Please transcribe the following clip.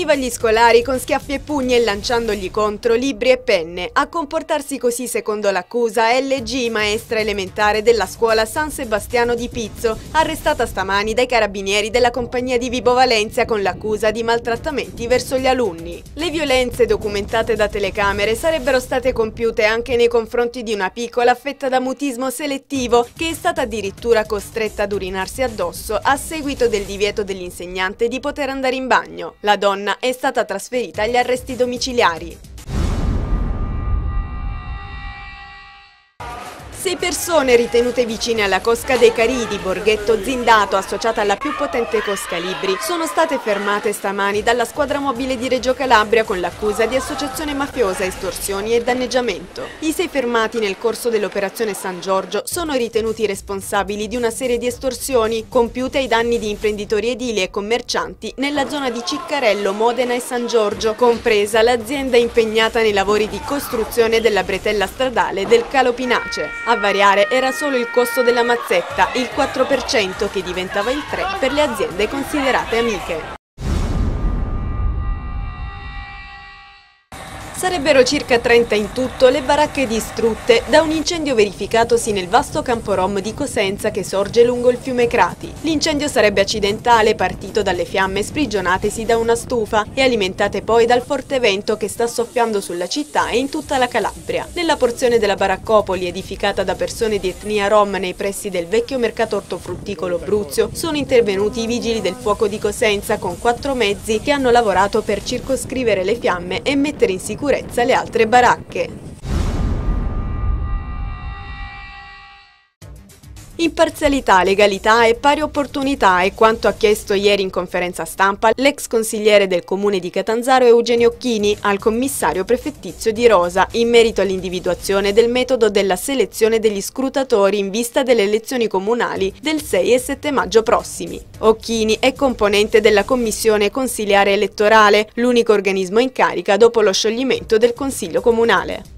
Puniva gli scolari con schiaffi e pugni e lanciandogli contro libri e penne. A comportarsi così, secondo l'accusa, LG, maestra elementare della scuola San Sebastiano di Pizzo, arrestata stamani dai carabinieri della compagnia di Vibo Valentia con l'accusa di maltrattamenti verso gli alunni. Le violenze documentate da telecamere sarebbero state compiute anche nei confronti di una piccola affetta da mutismo selettivo che è stata addirittura costretta ad urinarsi addosso a seguito del divieto dell'insegnante di poter andare in bagno. La donna è stata trasferita agli arresti domiciliari. 6 persone ritenute vicine alla cosca dei Caridi, Borghetto Zindato, associata alla più potente cosca Libri, sono state fermate stamani dalla squadra mobile di Reggio Calabria con l'accusa di associazione mafiosa, estorsioni e danneggiamento. I 6 fermati nel corso dell'operazione San Giorgio sono ritenuti responsabili di una serie di estorsioni compiute ai danni di imprenditori edili e commercianti nella zona di Ciccarello, Modena e San Giorgio, compresa l'azienda impegnata nei lavori di costruzione della bretella stradale del Calo Pinace. A variare era solo il costo della mazzetta, il 4% che diventava il 3% per le aziende considerate amiche. Sarebbero circa 30 in tutto le baracche distrutte da un incendio verificatosi nel vasto campo rom di Cosenza che sorge lungo il fiume Crati. L'incendio sarebbe accidentale, partito dalle fiamme sprigionatesi da una stufa e alimentate poi dal forte vento che sta soffiando sulla città e in tutta la Calabria. Nella porzione della baraccopoli edificata da persone di etnia rom nei pressi del vecchio mercato ortofrutticolo Bruzio sono intervenuti i vigili del fuoco di Cosenza con 4 mezzi che hanno lavorato per circoscrivere le fiamme e mettere in sicurezza le altre baracche. Imparzialità, legalità e pari opportunità è quanto ha chiesto ieri in conferenza stampa l'ex consigliere del comune di Catanzaro Eugenio Occhini al commissario prefettizio di Rosa in merito all'individuazione del metodo della selezione degli scrutatori in vista delle elezioni comunali del 6 e 7 maggio prossimi. Occhini è componente della commissione consiliare elettorale, l'unico organismo in carica dopo lo scioglimento del Consiglio Comunale.